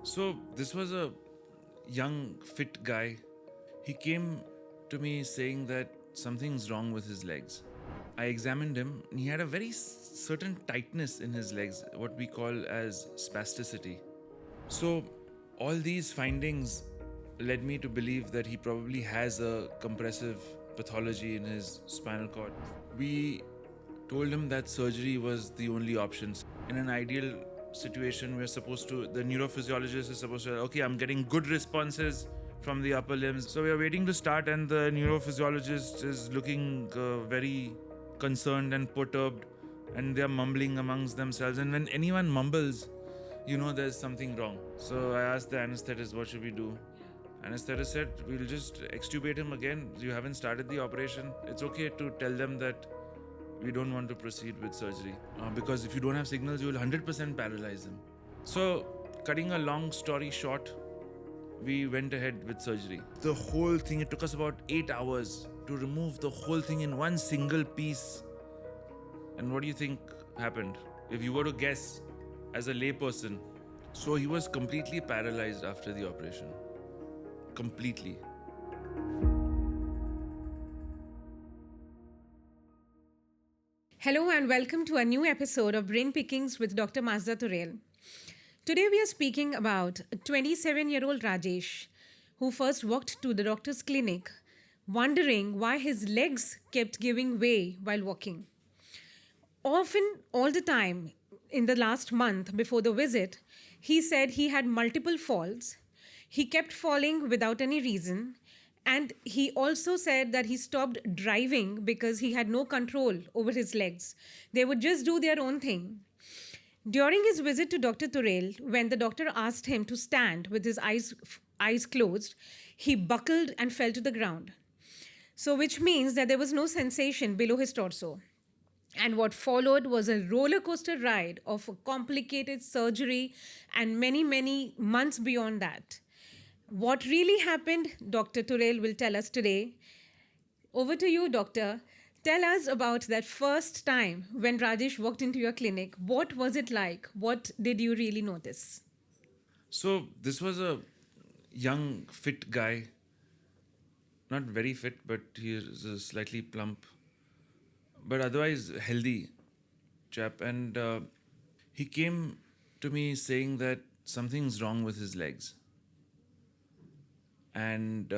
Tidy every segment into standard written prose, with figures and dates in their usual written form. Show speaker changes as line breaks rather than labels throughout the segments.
So this was a young, fit guy. He came to me saying that something's wrong with his legs. I examined him and he had a very certain tightness in his legs, what we call as spasticity. So all these findings led me to believe that he probably has a compressive pathology in his spinal cord. We told him that surgery was the only option. In an ideal situation, the neurophysiologist is supposed to, okay, I'm getting good responses from the upper limbs. So we are waiting to start, and the neurophysiologist is looking very concerned and perturbed, and they're mumbling amongst themselves. And when anyone mumbles, you know there's something wrong. So I asked the anesthetist, what should we do? Anesthetist said, we'll just extubate him again. You haven't started the operation. It's okay to tell them that we don't want to proceed with surgery because if you don't have signals, you will 100% paralyze him. So, cutting a long story short, we went ahead with surgery. The whole thing, it took us about 8 hours to remove the whole thing in one single piece. And what do you think happened? If you were to guess as a layperson, so he was completely paralyzed after the operation. Completely.
Hello and welcome to a new episode of Brain Pickings with Dr. Mazda Turel. Today we are speaking about 27-year-old Rajesh who first walked to the doctor's clinic wondering why his legs kept giving way while walking. Often, all the time, in the last month before the visit, he said he had multiple falls. He kept falling without any reason. And he also said that he stopped driving because he had no control over his legs. They would just do their own thing. During his visit to Dr. Turel, when the doctor asked him to stand with his eyes closed, he buckled and fell to the ground. So, which means that there was no sensation below his torso. And what followed was a roller coaster ride of a complicated surgery and many, many months beyond that. What really happened, Dr. Turel will tell us today. Over to you, doctor. Tell us about that first time when Rajesh walked into your clinic. What was it like? What did you really notice?
So, this was a young, fit guy. Not very fit, but he is a slightly plump, but otherwise healthy chap. And he came to me saying that something's wrong with his legs. And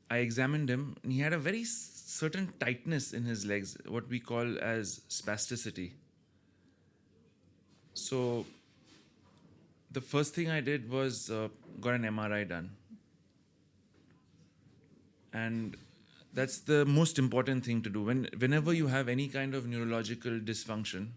I examined him, and he had a very certain tightness in his legs, what we call as spasticity. So the first thing I did was got an MRI done. And that's the most important thing to do. Whenever you have any kind of neurological dysfunction,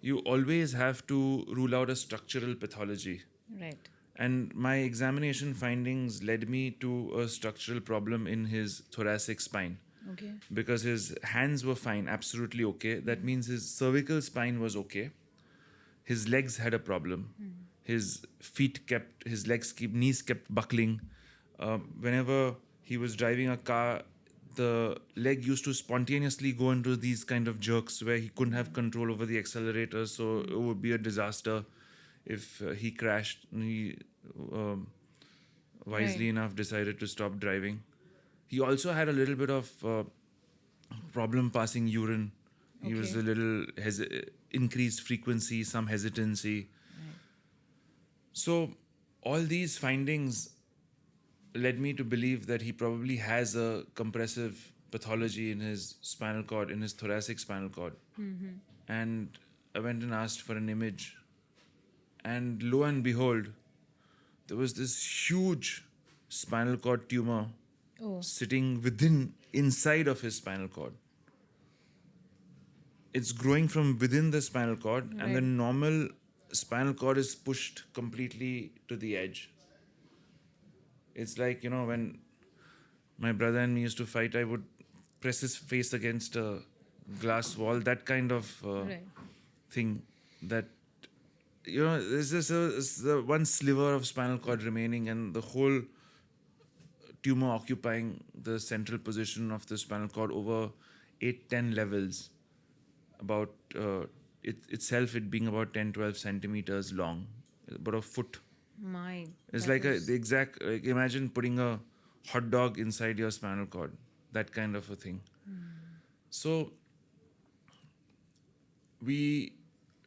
you always have to rule out a structural pathology.
Right.
And my examination findings led me to a structural problem in his thoracic spine.
Okay.
Because his hands were fine, absolutely okay. That means his cervical spine was okay. His legs had a problem. His knees kept buckling. Whenever he was driving a car, the leg used to spontaneously go into these kind of jerks where he couldn't have control over the accelerator, so it would be a disaster if he crashed. He wisely
Right.
enough decided to stop driving. He also had a little bit of problem passing urine. He was
Okay.
a little increased frequency, some hesitancy. So all these findings led me to believe that he probably has a compressive pathology in his spinal cord, in his thoracic spinal cord. And I went and asked for an image. And lo and behold, there was this huge spinal cord tumor
Oh,
sitting inside of his spinal cord. It's growing from within the spinal cord, and the
right.
normal spinal cord is pushed completely to the edge. It's like, when my brother and me used to fight, I would press his face against a glass wall, that kind of
Right.
thing. That, there's just the one sliver of spinal cord remaining, and the whole tumor occupying the central position of the spinal cord over 8-10 levels. About it being about 10-12 centimeters long, about a foot
My.
It's
that
like
was-
the exact, like imagine putting a hot dog inside your spinal cord, that kind of a thing. So we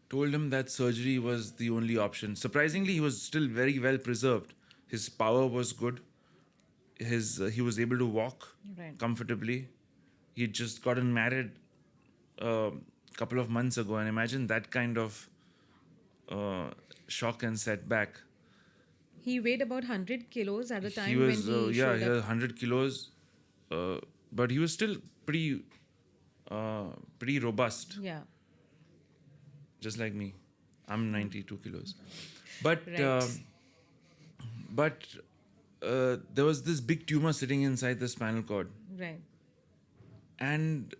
told him that surgery was the only option. Surprisingly, he was still very well preserved. His power was good. He was able to walk
Right.
comfortably. He'd just gotten married a couple of months ago, and imagine that kind of shock and setback.
He weighed about 100 kilos at the time
He
when
was
he showed
he
up.
was 100 kilos, but he was still pretty robust,
Yeah.
just like me. I'm 92 kilos, but
Right.
but there was this big tumor sitting inside the spinal cord,
Right.
and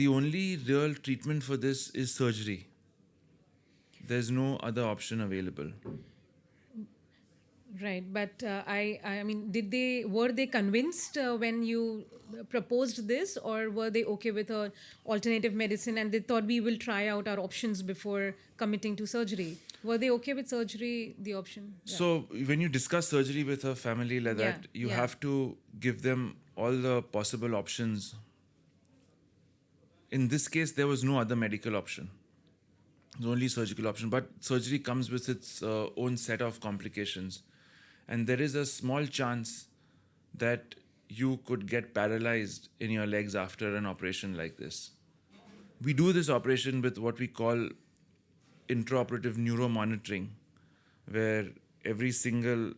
the only real treatment for this is surgery. There's no other option available.
Right, but I mean, were they convinced when you proposed this, or were they okay with a alternative medicine and they thought we will try out our options before committing to surgery? Were they okay with surgery, the option? Yeah.
So when you discuss surgery with a family like
Yeah,
that, you
yeah.
have to give them all the possible options. In this case, there was no other medical option. The only surgical option. But surgery comes with its own set of complications. And there is a small chance that you could get paralyzed in your legs after an operation like this. We do this operation with what we call intraoperative neuromonitoring, where every single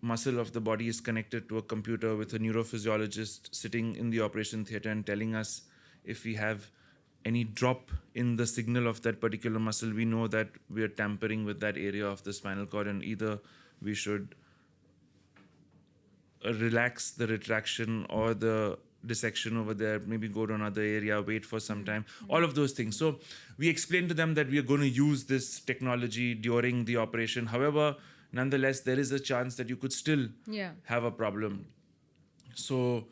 muscle of the body is connected to a computer with a neurophysiologist sitting in the operation theater and telling us if we have any drop in the signal of that particular muscle. We know that we are tampering with that area of the spinal cord, and either we should relax the retraction or the dissection over there, maybe go to another area, wait for some time, all of those things. So we explained to them that we are going to use this technology during the operation. However, nonetheless, there is a chance that you could still
Yeah.
have a problem. So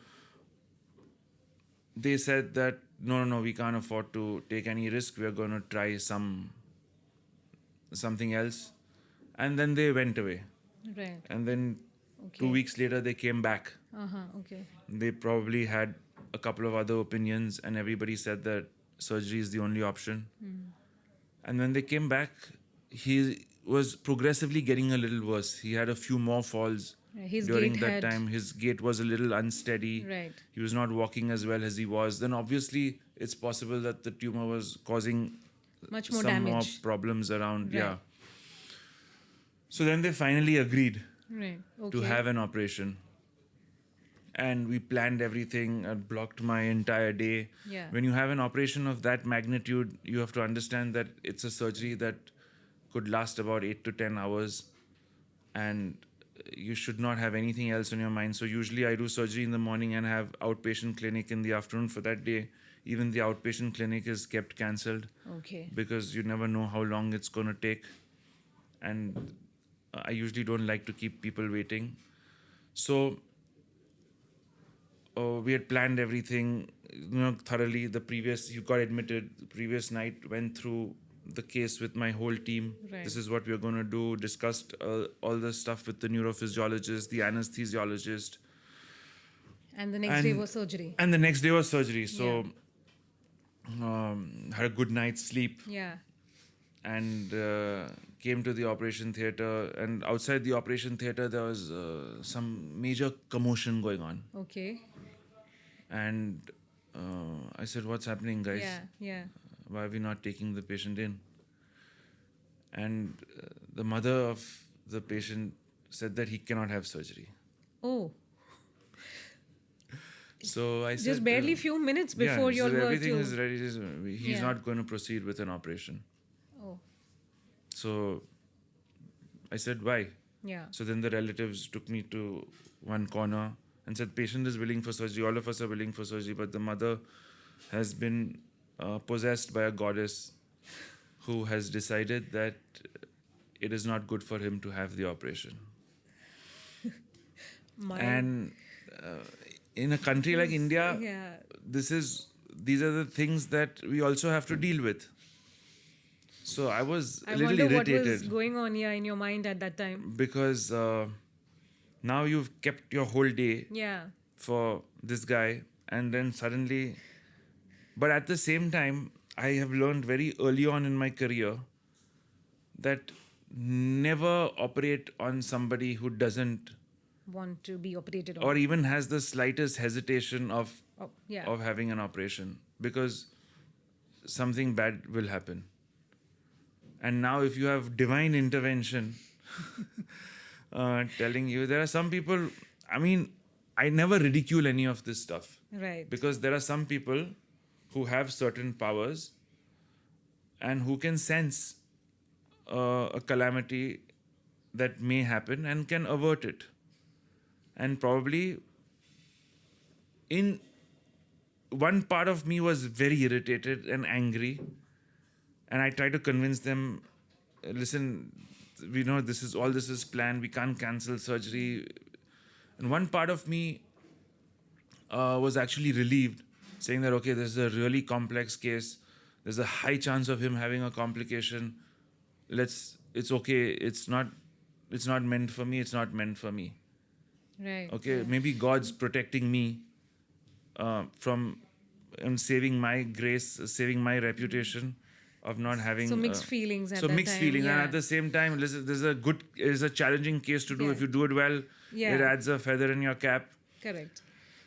they said that no, we can't afford to take any risk. We are going to try something else, and then they went away.
Right.
And then
Okay.
2 weeks later, they came back.
Okay.
They probably had a couple of other opinions, and everybody said that surgery is the only option. And when they came back, he was progressively getting a little worse. He had a few more falls
His
during
gait
that
had-
time. His gait was a little unsteady.
Right.
He was not walking as well as he was. Then obviously, it's possible that the tumor was causing
Much more
some more
damage.
problems around.
Right.
Yeah. So then they finally agreed
Right. Okay.
to have an operation. And we planned everything. I blocked my entire day.
Yeah.
When you have an operation of that magnitude, you have to understand that it's a surgery that could last about 8 to 10 hours. And you should not have anything else on your mind. So usually I do surgery in the morning and have outpatient clinic in the afternoon for that day. Even the outpatient clinic is kept cancelled
Okay.
because you never know how long it's going to take. And I usually don't like to keep people waiting. So we had planned everything, thoroughly. You got admitted the previous night, went through the case with my whole team.
Right.
This is what we're going to do. Discussed all the stuff with the neurophysiologist, the anesthesiologist.
And the next day
And-
was surgery.
And the next day was surgery. So had a good night's sleep.
Yeah.
And came to the operation theater. And outside the operation theater, there was some major commotion going on.
Okay.
And I said, "What's happening, guys?
Yeah. Yeah.
Why are we not taking the patient in?" And the mother of the patient said that he cannot have surgery.
Oh,
So I said,
just barely few minutes before
yeah,
your
so
were
everything
to.
is ready. He's
Yeah.
not going to proceed with an operation.
Oh,
So I said, "Why?"
yeah.
So then the relatives took me to one corner and said, "Patient is willing for surgery. All of us are willing for surgery, but the mother has been possessed by a goddess who has decided that it is not good for him to have the operation."
My,
And in a country like India,
yeah.
these are the things that we also have to deal with. So I was
I
a little
wonder what was
irritated
going on here in your mind at that time.
because now you've kept your whole day
Yeah.
for this guy, and then suddenly. But at the same time, I have learned very early on in my career that never operate on somebody who doesn't
Want to be operated on.
or even has the slightest hesitation of
Oh, yeah.
having an operation, because something bad will happen. And now if you have divine intervention telling you, there are some people, I mean, I never ridicule any of this stuff,
Right.
because there are some people who have certain powers and who can sense a calamity that may happen and can avert it. And probably in one part of me was very irritated and angry, and I tried to convince them, listen, we know this is planned, we can't cancel surgery. And one part of me was actually relieved, saying that okay, this is a really complex case, there's a high chance of him having a complication. It's okay, it's not meant for me, it's not meant for me.
Right.
Okay,
Yeah.
maybe God's protecting me from and saving my grace, saving my reputation of not having.
So mixed feelings at
so
that
mixed
time,
feelings, and
yeah.
at the same time, listen, there's a challenging case to do.
Yeah.
If you do it well,
Yeah.
it adds a feather in your cap.
Correct.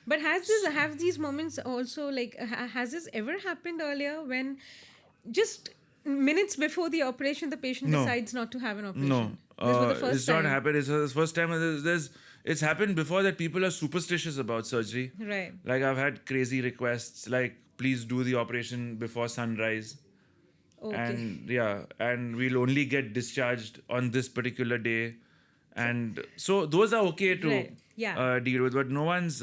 But have these moments also, like, has this ever happened earlier when just minutes before the operation the patient
No.
decides not to have an operation?
No,
This was the first
it's
time.
not happened. It's the first time. It's happened before that people are superstitious about surgery.
Right.
Like I've had crazy requests, like please do the operation before sunrise.
Okay.
And and we'll only get discharged on this particular day, and so those are okay to
Right. Yeah.
deal with, but no one's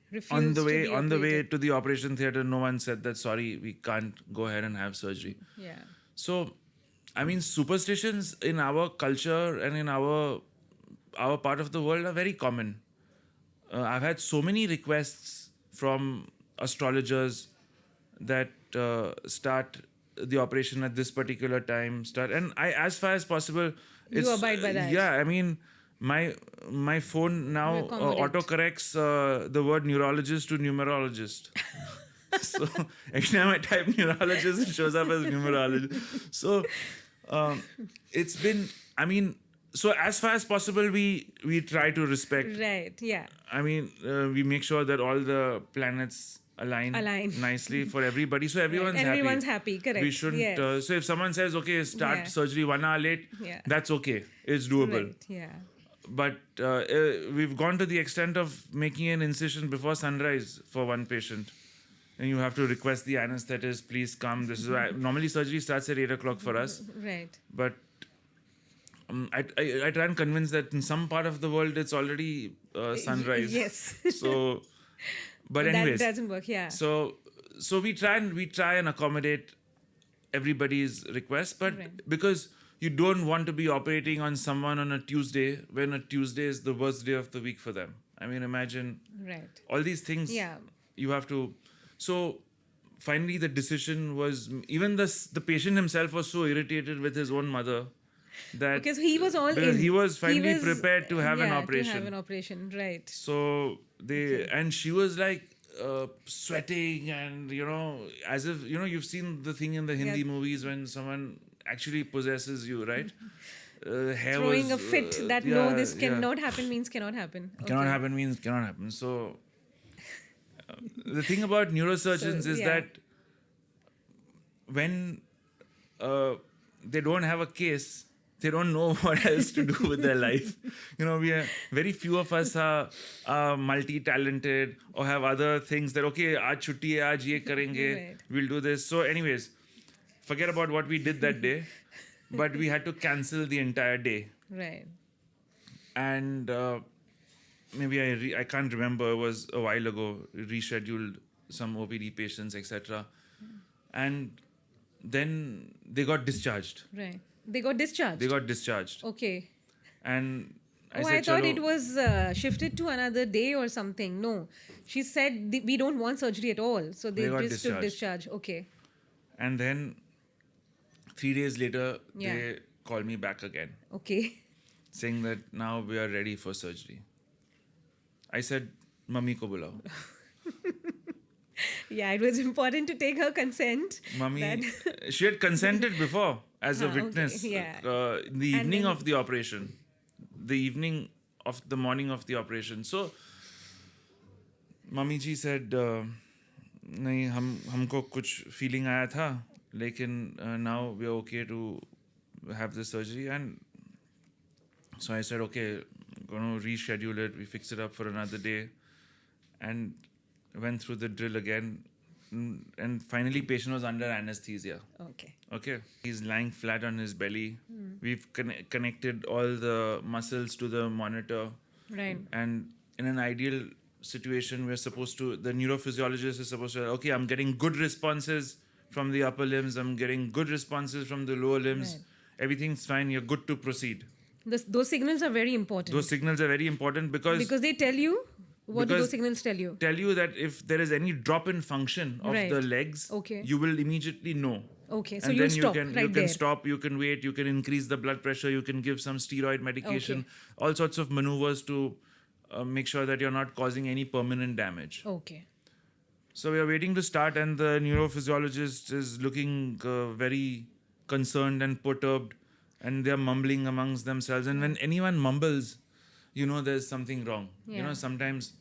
Refused
on the
to
way
be operated.
to the operation theater, no one said that sorry, we can't go ahead and have surgery.
Yeah.
So I mean, superstitions in our culture and in our part of the world are very common. I've had so many requests from astrologers that start the operation at this particular time. And I, as far as possible,
You abide by that.
Yeah, I mean, my phone now
You accommodate.
autocorrects the word neurologist to numerologist. So anytime I type neurologist, it shows up as numerologist. So it's been, I mean, so as far as possible, we try to respect.
Right. Yeah.
I mean, we make sure that all the planets align nicely for everybody, so everyone's happy.
Everyone's happy, correct.
We shouldn't.
Yes.
So if someone says, "Okay, start
Yeah.
surgery 1 hour late,"
Yeah.
that's okay. It's doable.
Right. Yeah.
But we've gone to the extent of making an incision before sunrise for one patient, and you have to request the anesthetist, please come. This is why normally surgery starts at 8 o'clock for us,
Right.
but I try and convince that in some part of the world it's already sunrise.
Yes.
So, but anyways,
that doesn't work. Yeah.
so we try and accommodate everybody's request, but
Right.
because you don't want to be operating on someone on a Tuesday when a Tuesday is the worst day of the week for them. I mean, imagine
Right.
all these things.
Yeah.
You have to. So finally, the decision was, even the patient himself was so irritated with his own mother that
Because he was all
because
in.
he was finally
was,
prepared to have an
yeah,
operation.
To have an operation. Right.
So and she was like sweating, and as if you've seen the thing in the Hindi movies when someone actually possesses you, right? Hair
Throwing
was,
a fit that no, this cannot happen means cannot happen.
Cannot
Okay.
happen means cannot happen. So the thing about neurosurgeons is
yeah.
that when they don't have a case, they don't know what else to do with their life. We are very few of us are multi-talented or have other things that okay, aaj chutti hai, aaj ye karenge,
Right.
we'll do this. So, anyways, forget about what we did that day, but we had to cancel the entire day.
Right.
And maybe I can't remember, it was a while ago, rescheduled some OPD patients, etc. And then they got discharged.
Right. They got discharged. Okay.
And I
I
said,
thought
"Chalo."
it was shifted to another day or something. No, she said we don't want surgery at all, so they
They got
just took
discharged.
discharge. Okay.
And then 3 days later,
Yeah.
they call me back again,
Okay.
saying that now we are ready for surgery. I said, Mummy ko bulao.
Yeah, it was important to take her consent.
Mummy,
That
she had consented before as a
Okay,
witness
yeah.
in the
And
evening
then-
of the operation. The evening of the morning of the operation. So, Mummy ji said, नहीं हमको कुछ feeling आया था, लेकिन now we are okay to have the surgery. And so I said, okay, going to reschedule it. We fix it up for another day, and went through the drill again. And finally, patient was under anesthesia.
Okay.
Okay, he's lying flat on his belly. We've connected all the muscles to the monitor,
Right.
and in an ideal situation, we're supposed to, the neurophysiologist is supposed to, okay, I'm getting good responses from the upper limbs, I'm getting good responses from the lower limbs,
Right.
everything's fine, you're good to proceed.
Those signals are very important.
Those signals are very important because
Because they tell you, what do
Because-
those signals tell you?
tell you that if there is any drop in function of
Right.
the legs,
Okay.
you will immediately know.
Okay, so
And
you'll
then
stop
you can
right
you can
there.
stop, you can wait, you can increase the blood pressure, you can give some steroid medication, all sorts of maneuvers to make sure that you're not causing any permanent damage.
Okay.
So we are waiting to start, and the neurophysiologist is looking very concerned and perturbed, and they're mumbling amongst themselves. And when anyone mumbles, you know there's something wrong. You
Yeah.
know, sometimes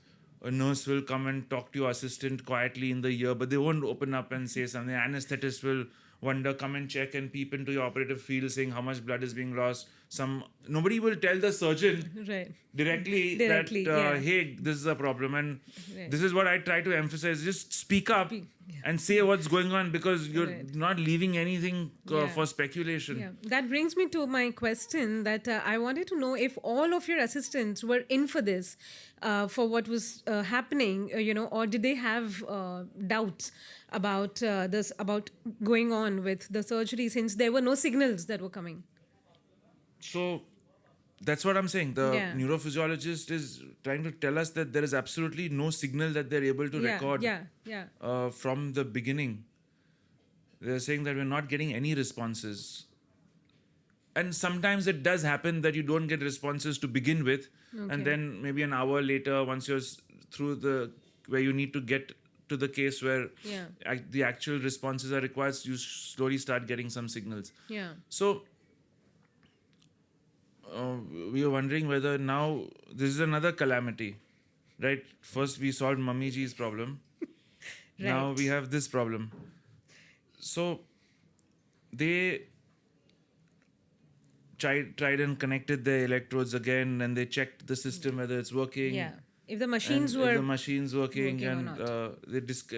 a nurse will come and talk to your assistant quietly in the ear, but they won't open up and say something. The anesthetist will wonder, come and check and peep into your operative field, saying how much blood is being lost. Nobody will tell the surgeon
Right.
directly,
Directly,
that
yeah.
hey, this is a problem. And
Right.
this is what I try to emphasize: just speak up and say what's going on, because you're
Right.
not leaving anything
Yeah.
for speculation.
Yeah, that brings me to my question that I wanted to know if all of your assistants were in for this, for what was happening, or did they have doubts about about going on with the surgery since there were no signals that were coming?
So that's what I'm saying. The
Yeah.
neurophysiologist is trying to tell us that there is absolutely no signal that they're able to
Yeah,
record
yeah.
from the beginning. They're saying that we're not getting any responses. And sometimes it does happen that you don't get responses to begin with.
Okay.
And then maybe an hour later, once you're through where you need to get to the case where
Yeah.
the actual responses are required, you slowly start getting some signals.
Yeah.
So we are wondering whether now this is another calamity, right? First we solved Mummy Ji's problem. Now
Right.
we have this problem. So they tried and connected the electrodes again, and they checked the system whether it's working.
Yeah. If the
and
machines
if
were.
the machine's working,
working or
and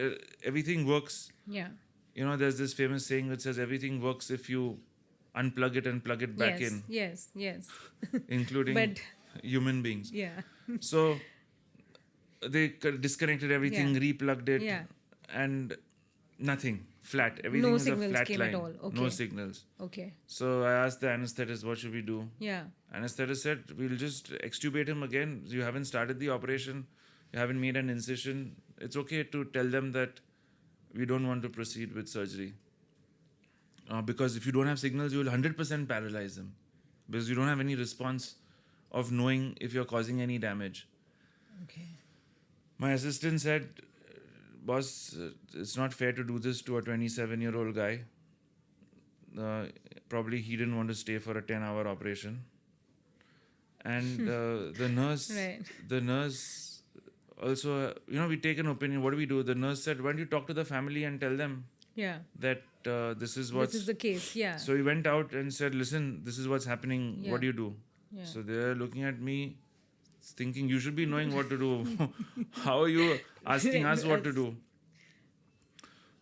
not.
everything works.
Yeah.
You know, there's this famous saying that says everything works if you unplug it and plug it back
Yes.
in,
Yes.
including
But-
human beings.
Yeah.
So they disconnected everything,
Yeah.
replugged it,
Yeah.
and nothing. Flat. Everything
No
is a
signals
flat
came
line.
at all.
No
Okay.
signals.
Okay.
So I asked the anesthetist, what should we do?
Yeah.
Anesthetist said, we'll just extubate him again. You haven't started the operation. You haven't made an incision. It's okay to tell them that we don't want to proceed with surgery. Because if you don't have signals, you will 100% paralyze them. Because you don't have any response of knowing if you're causing any damage.
Okay.
My assistant said, boss, it's not fair to do this to a 27-year-old guy. Probably he didn't want to stay for a 10-hour operation. And the nurse,
Right.
the nurse also, we take an opinion. What do we do? The nurse said, why don't you talk to the family and tell them
Yeah.
that this is what's...
This is the case. Yeah.
So he went out and said, listen, this is what's happening.
Yeah.
What do you do?
Yeah.
So they're looking at me thinking, you should be knowing what to do. How are you asking us what to do?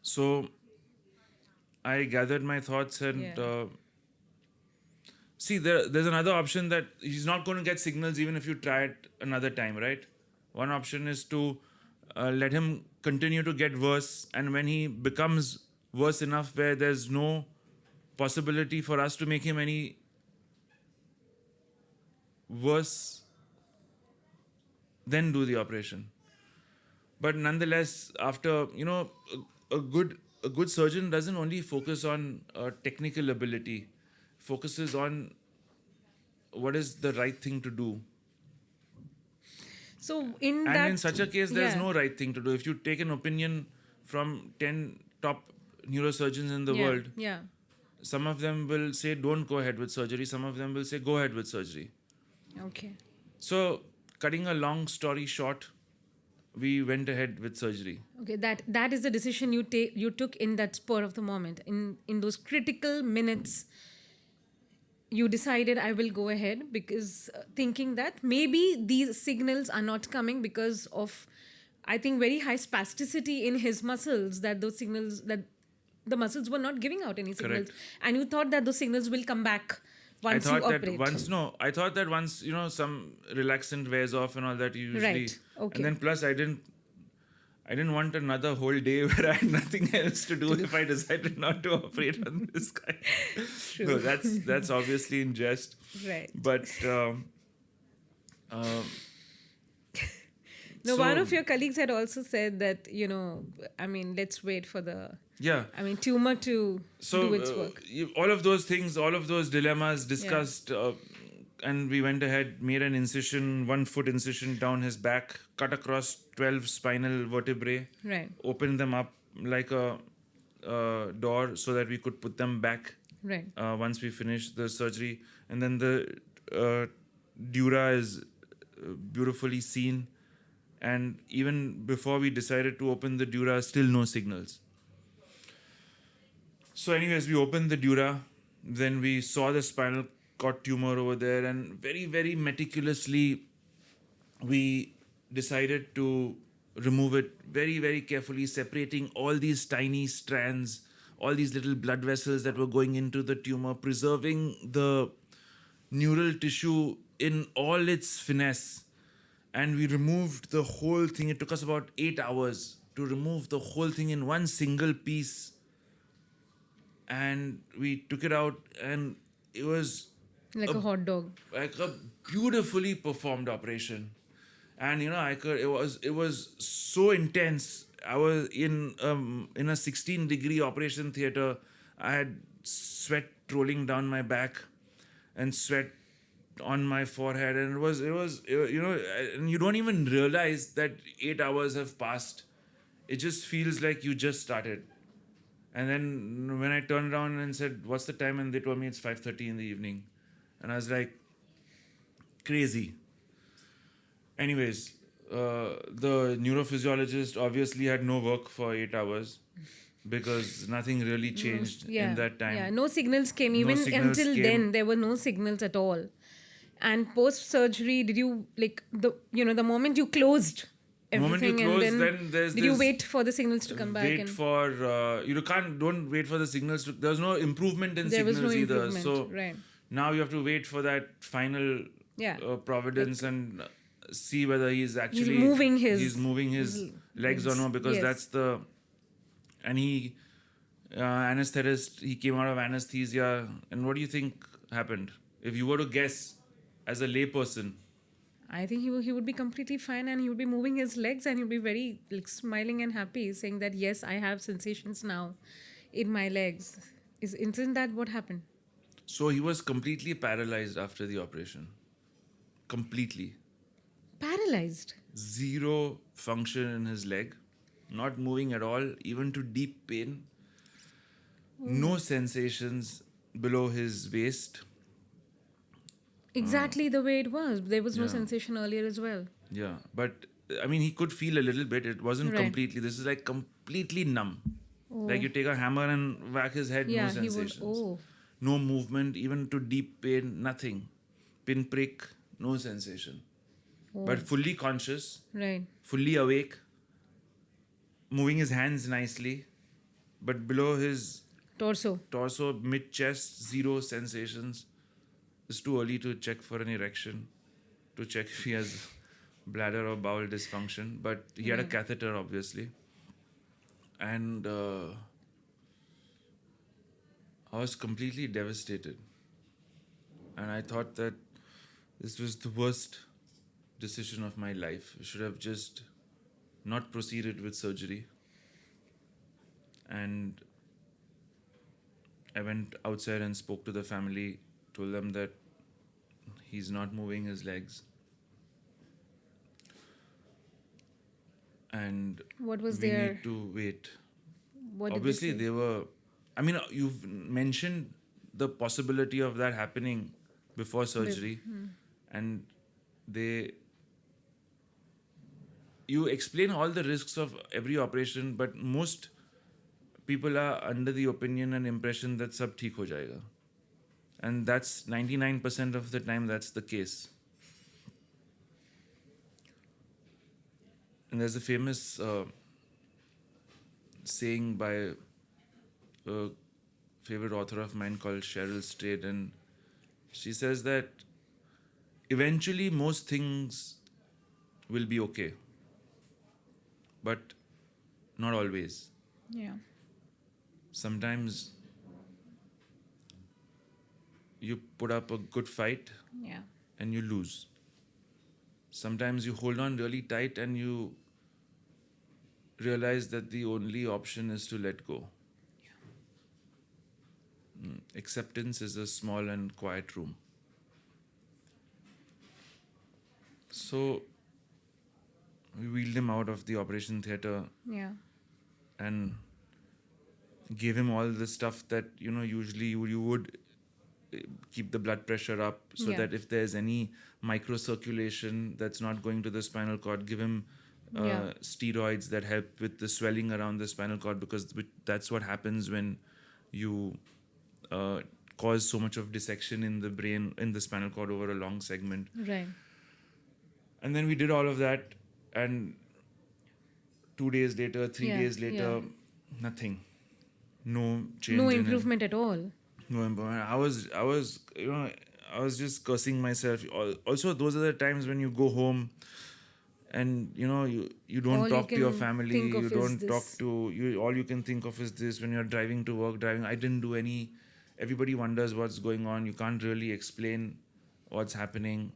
So I gathered my thoughts and
Yeah.
see, there's another option that he's not going to get signals even if you try it another time, right? One option is to let him continue to get worse, and when he becomes worse enough where there's no possibility for us to make him any worse, then do the operation. But nonetheless, after a a good surgeon doesn't only focus on technical ability, focuses on what is the right thing to do.
So in
And
that,
in such a case, there's
yeah,
no right thing to do. If you take an opinion from 10 top neurosurgeons in the
yeah,
world,
yeah.
some of them will say, don't go ahead with surgery. Some of them will say, go ahead with surgery.
Okay.
So, cutting a long story short, we went ahead with surgery.
Okay, that is the decision you took in that spur of the moment. In those critical minutes, you decided I will go ahead because thinking that maybe these signals are not coming because of, I think, very high spasticity in his muscles, that those signals, that the muscles were not giving out any signals,
Correct.
and you thought that those signals will come back
I
once you
thought that
operate.
once, no, I thought that once, some relaxant wears off and all that, you usually.
Right. Okay.
And then plus, I didn't want another whole day where I had nothing else to do if I decided not to operate on this guy.
True.
No, that's obviously in jest.
Right.
But
No,
so,
one of your colleagues had also said that, I mean, let's wait for the,
yeah.
tumor to
So
do its work.
all of those things, all of those dilemmas discussed, and we went ahead, made an incision, 1 foot incision down his back, cut across 12 spinal vertebrae,
Right.
opened them up like a door so that we could put them back
Right.
once we finished the surgery. And then the dura is beautifully seen. And even before we decided to open the dura, still no signals. So, anyways, we opened the dura. Then we saw the spinal cord tumor over there, and very, very meticulously, we decided to remove it very, very carefully, separating all these tiny strands, all these little blood vessels that were going into the tumor, preserving the neural tissue in all its finesse. And we removed the whole thing. It took us about 8 hours to remove the whole thing in one single piece. And we took it out, and it was
Like a hot dog.
like a beautifully performed operation. And it was so intense. I was in a 16-degree operation theater. I had sweat rolling down my back and sweat on my forehead, and it was and you don't even realize that 8 hours have passed. It just feels like you just started. And then when I turned around and said, "What's the time?" and they told me it's 5:30 in the evening, and I was like, crazy. Anyways, the neurophysiologist obviously had no work for 8 hours because nothing really changed in that time.
Yeah, no signals came.
No
Even
signals
until
came.
then, there were no signals at all. And post surgery, did you the moment you closed
The moment you
everything,
close,
and
then there's
did you
this
wait for the signals to come back?
wait
And
for don't wait for the signals to, there's no improvement in
there was
signals
no
either,
improvement.
so
Right.
now you have to wait for that final
Yeah.
providence and see whether he's actually
moving his
legs or no, because
yes.
that's the, and he anesthetist, he came out of anesthesia. And what do you think happened if you were to guess as a layperson?
I think he would be completely fine, and he would be moving his legs, and he would be very smiling and happy, saying that yes, I have sensations now in my legs. Isn't that what happened?
So he was completely paralyzed after the operation. Completely.
Paralyzed.
Zero function in his leg. Not moving at all, even to deep pain. No sensations below his waist.
Exactly the way it was. There was no
Yeah.
sensation earlier as well.
Yeah. But I mean, he could feel a little bit. It wasn't
Right.
completely. This is like completely numb. Like you take a hammer and whack his head,
Yeah,
no
he would.
sensations.
Oh,
No movement, even to deep pain, nothing. Pinprick, no sensation. But fully conscious,
right.
fully awake, moving his hands nicely, but below his
Torso.
mid chest, zero sensations. It's too early to check for an erection, to check if he has bladder or bowel dysfunction. But he had a catheter, obviously. And I was completely devastated. And I thought that this was the worst decision of my life. I should have just not proceeded with surgery. And I went outside and spoke to the family, told them that he's not moving his legs. And
What was
we
their?
need to wait.
What
Obviously,
did they say?
they were. I mean, you've mentioned the possibility of that happening before surgery, and they. You explain all the risks of every operation, but most people are under the opinion and impression that sab theek ho jayega. And that's 99% of the time that's the case. And there's a famous saying by a favorite author of mine called Cheryl Strayed, and she says that eventually most things will be okay, but not always.
Yeah.
Sometimes you put up a good fight
Yeah.
and you lose. Sometimes you hold on really tight and you realize that the only option is to let go. Acceptance is a small and quiet room. So we wheeled him out of the operation theatre
Yeah.
and gave him all the stuff that usually you would keep the blood pressure up, so
Yeah.
that if there's any microcirculation that's not going to the spinal cord, give him
Yeah.
steroids that help with the swelling around the spinal cord, because that's what happens when you cause so much of dissection in the brain, in the spinal cord over a long segment.
Right.
And then we did all of that, and 2 days later, 3
Yeah,
days later,
yeah.
nothing. No change.
No
in it.
improvement at all.
No improvement. I was just cursing myself. Also, those are the times when you go home and you don't
All you
talk to your
can
family.
think of
You
is
don't
this.
talk to you. All you can think of is this when you're driving to work. I didn't do any. Everybody wonders what's going on. You can't really explain what's happening.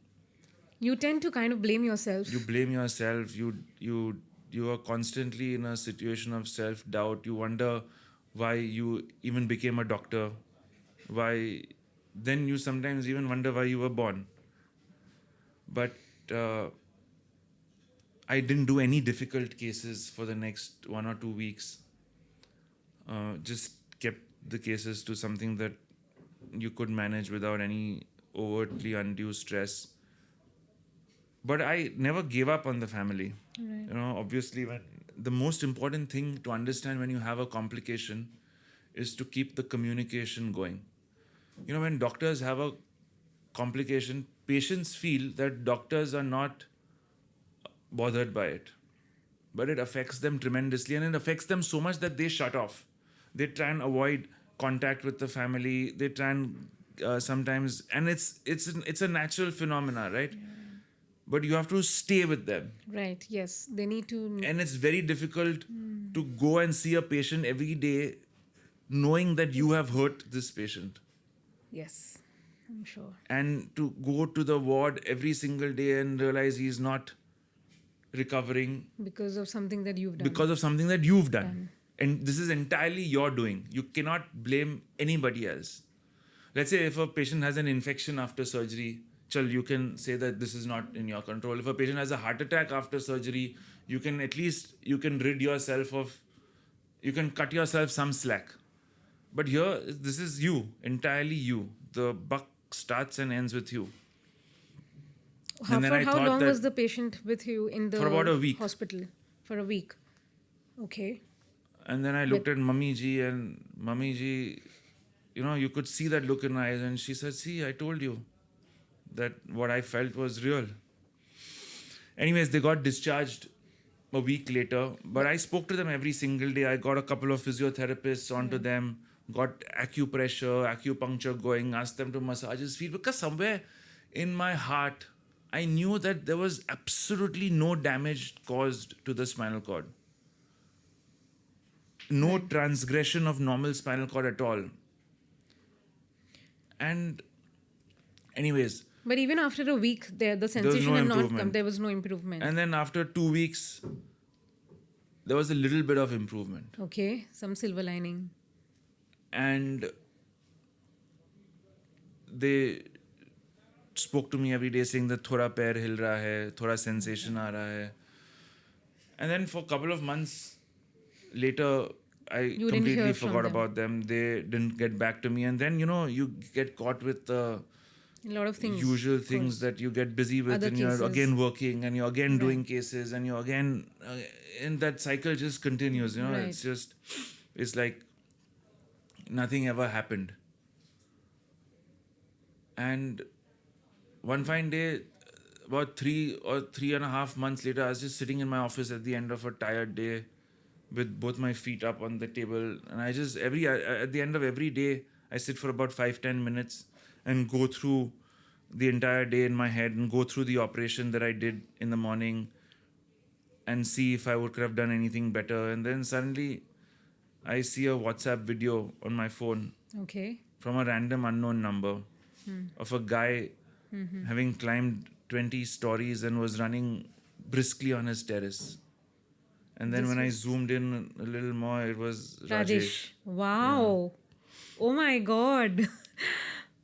You tend to kind of blame yourself.
You blame yourself. You are constantly in a situation of self doubt. You wonder why you even became a doctor. Why? Then you sometimes even wonder why you were born. But I didn't do any difficult cases for the next 1 or 2 weeks. Just kept the cases to something that you could manage without any overtly undue stress. But I never gave up on the family.
Right.
Obviously, the most important thing to understand when you have a complication is to keep the communication going. When doctors have a complication, patients feel that doctors are not bothered by it. But it affects them tremendously, and it affects them so much that they shut off. They try and avoid contact with the family. They try and sometimes, and it's a natural phenomena, right? But you have to stay with them.
Right. Yes. They need to.
And it's very difficult to go and see a patient every day knowing that you have hurt this patient.
Yes. I'm sure.
And to go to the ward every single day and realize he's not recovering
Because of something that you've done.
because of something that you've done. And this is entirely your doing. You cannot blame anybody else. Let's say if a patient has an infection after surgery, you can say that this is not in your control. If a patient has a heart attack after surgery, you can rid yourself of, you can cut yourself some slack. But here, this is you, entirely you. The buck starts and ends with you.
How,
And then
for
I
how
thought
long
that-
was the patient with you in the
For about a week.
hospital? For a week. Okay.
And then I looked at Mummy Ji, and Mummy Ji, you could see that look in her eyes, and she said, "See, I told you that what I felt was real." Anyways, they got discharged a week later, but I spoke to them every single day. I got a couple of physiotherapists onto them, got acupressure, acupuncture going, asked them to massage his feet, because somewhere in my heart, I knew that there was absolutely no damage caused to the spinal cord. No transgression of normal spinal cord at all. And anyways,
But even after a week, the
was
sensation
no
had not come.
improvement.
There was no improvement.
and then after 2 weeks, there was a little bit of improvement.
Okay, some silver lining.
And they spoke to me every day saying that thoda pair hil raha hai, thoda sensation aa raha hai. And then for a couple of months later, I
You didn't
completely
hear from
forgot
them.
about them. They didn't get back to me. And then, you get caught with the
A lot of things.
usual
of
things
course.
that you get busy with,
Other
and you're
cases.
again working, and you're again
Right.
doing cases, and you're again, and that cycle just continues.
Right.
It's like nothing ever happened. And one fine day, about 3.5 months later, I was just sitting in my office at the end of a tired day with both my feet up on the table. And I just, at the end of every day, I sit for about 5-10 minutes and go through the entire day in my head and go through the operation that I did in the morning and see if I could have done anything better. And then suddenly I see a WhatsApp video on my phone
Okay.
from a random unknown number of a guy having climbed 20 stories and was running briskly on his terrace. And then
This
when I
was-
zoomed in a little more, it was Rajesh.
Rajesh. Wow. Oh my God.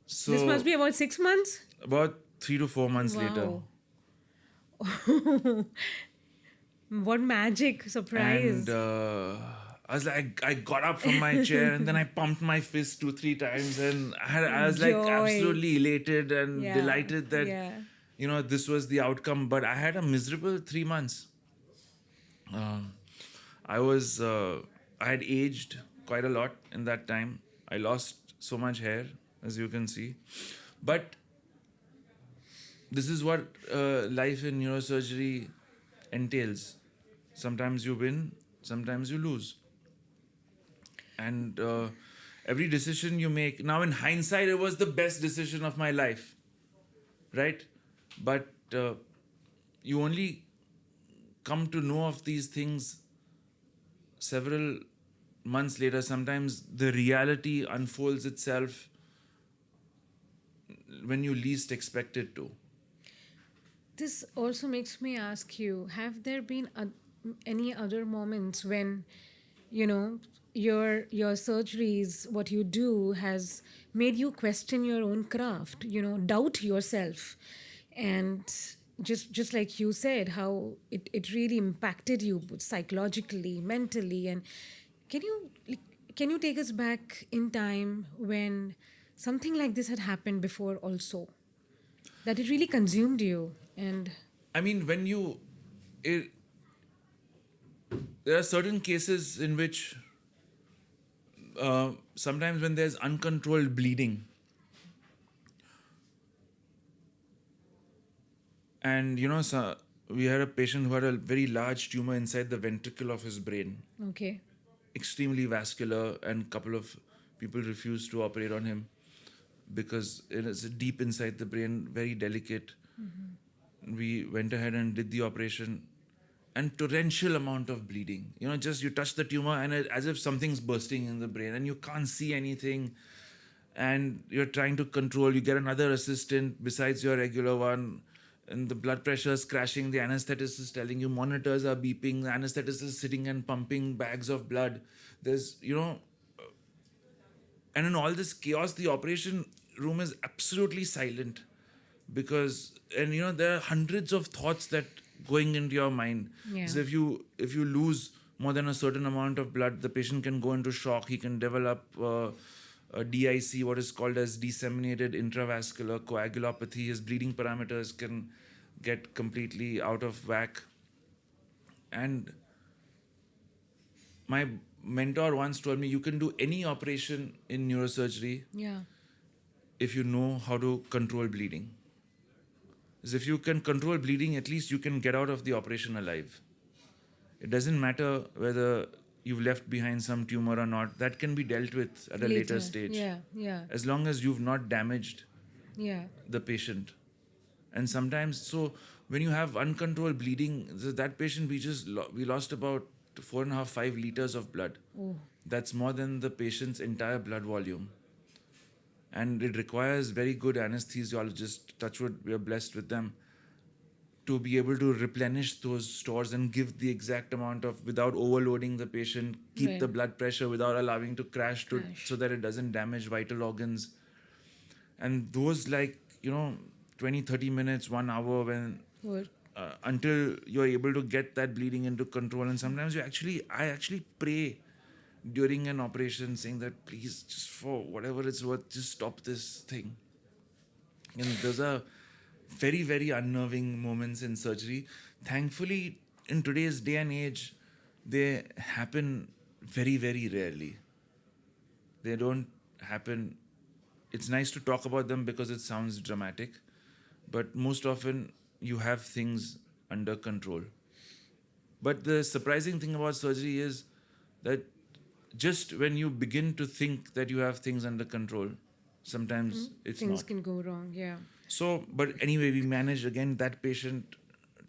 So
This must be about 6 months.
about 3 to 4 months later.
Wow. What magic surprise.
And I was like, I got up from my chair and then I pumped my fist 2-3 times, and I was like
Joy.
absolutely elated and
Yeah,
delighted that
yeah.
this was the outcome. But I had a miserable 3 months. I had aged quite a lot in that time. I lost so much hair, as you can see. But this is what life in neurosurgery entails. Sometimes you win, sometimes you lose. And every decision you make, now in hindsight, it was the best decision of my life, right? But you only come to know of these things several months later. Sometimes the reality unfolds itself when you least expect it to.
This also makes me ask you, have there been any other moments when, your surgeries, what you do, has made you question your own craft, doubt yourself? And just like you said, how it really impacted you psychologically, mentally. And can you take us back in time when something like this had happened before also? That it really consumed you. And
I mean, there are certain cases in which sometimes when there's uncontrolled bleeding, and we had a patient who had a very large tumor inside the ventricle of his brain,
okay.
extremely vascular, and a couple of people refused to operate on him because it is deep inside the brain, very delicate. We went ahead and did the operation, and torrential amount of bleeding. Just you touch the tumor and as if something's bursting in the brain and you can't see anything, and you're trying to control. You get another assistant besides your regular one, and the blood pressure is crashing. The anesthetist is telling you, monitors are beeping. The anesthetist is sitting and pumping bags of blood. And in all this chaos, the operation room is absolutely silent because, and there are hundreds of thoughts that going into your mind.
Yeah.
So if you lose more than a certain amount of blood, the patient can go into shock. He can develop a DIC, what is called as disseminated intravascular coagulopathy. His bleeding parameters can get completely out of whack. And my mentor once told me, you can do any operation in neurosurgery
Yeah.
if you know how to control bleeding. Because if you can control bleeding, at least you can get out of the operation alive. It doesn't matter whether you've left behind some tumor or not. That can be dealt with at a later stage.
Yeah, yeah,
As long as you've not damaged
yeah.
the patient. And sometimes, so when you have uncontrolled bleeding, that patient, we lost about 4.5-5 liters of blood.
Oh,
That's more than the patient's entire blood volume. And it requires very good anesthesiologists, touch wood, we are blessed with them, to be able to replenish those stores and give the exact amount of without overloading the patient, keep
Right.
the blood pressure without allowing to crash
Crash.
so that it doesn't damage vital organs. And those, like, 20, 30 minutes, 1 hour, when
Or
until you're able to get that bleeding into control. And sometimes I actually pray during an operation saying that, please, just for whatever it's worth, just stop this thing. And those are very, very unnerving moments in surgery. Thankfully, in today's day and age, they happen very, very rarely. They don't happen. It's nice to talk about them because it sounds dramatic, but most often you have things under control. But the surprising thing about surgery is that just when you begin to think that you have things under control, sometimes it's
things
not.
can go wrong. Yeah.
So, but anyway, we managed again that patient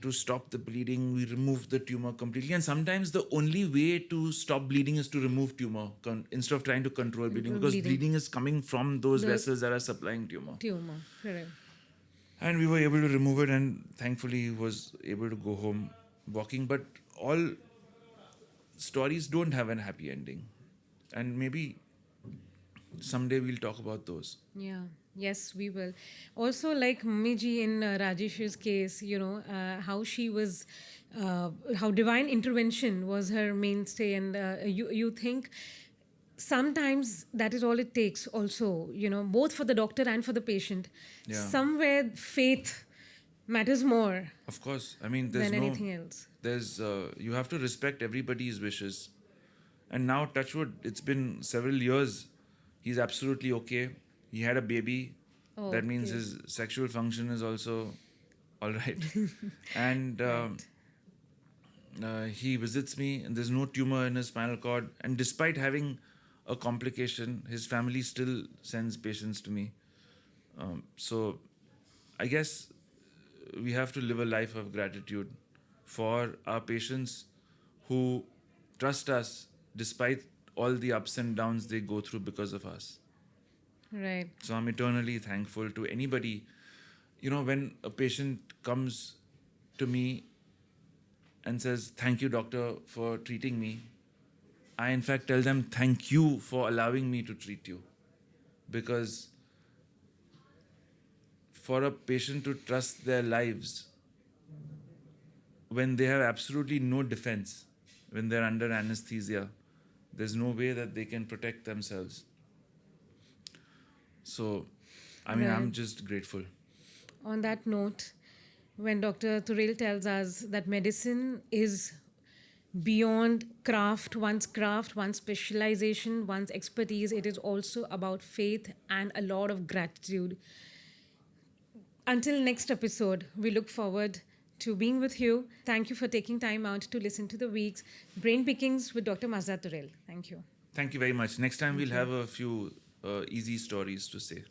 to stop the bleeding. We removed the tumor completely. And sometimes the only way to stop bleeding is to remove tumor instead of trying to control bleeding, because bleeding is coming from those vessels that are supplying tumor.
Correct.
And we were able to remove it, and thankfully he was able to go home walking. But all stories don't have a happy ending. And maybe someday we'll talk about those.
Yeah. Yes, we will. Also, like Miji in Rajesh's case, how she was, how divine intervention was her mainstay, and you think sometimes that is all it takes. Also, both for the doctor and for the patient.
Yeah.
Somewhere faith matters more
Of course. I mean,
than anything else.
You have to respect everybody's wishes. And now, touch wood, it's been several years. He's absolutely okay. He had a baby.
Oh,
That means
okay.
his sexual function is also all right. And he visits me, and there's no tumor in his spinal cord. And despite having a complication, his family still sends patients to me. So I guess we have to live a life of gratitude for our patients who trust us despite all the ups and downs they go through because of us.
Right.
So I'm eternally thankful to anybody. When a patient comes to me and says, "Thank you, doctor, for treating me," I in fact tell them, "Thank you for allowing me to treat you." Because for a patient to trust their lives when they have absolutely no defense, when they're under anesthesia, there's no way that they can protect themselves. So, I mean, I'm
Right.
just grateful.
On that note, when Dr. Turel tells us that medicine is beyond craft, one's specialization, one's expertise, it is also about faith and a lot of gratitude. Until next episode, we look forward to being with you. Thank you for taking time out to listen to the week's Brain Pickings with Dr. Mazda Turel. Thank you.
Thank you very much. Next time we'll have a few easy stories to say.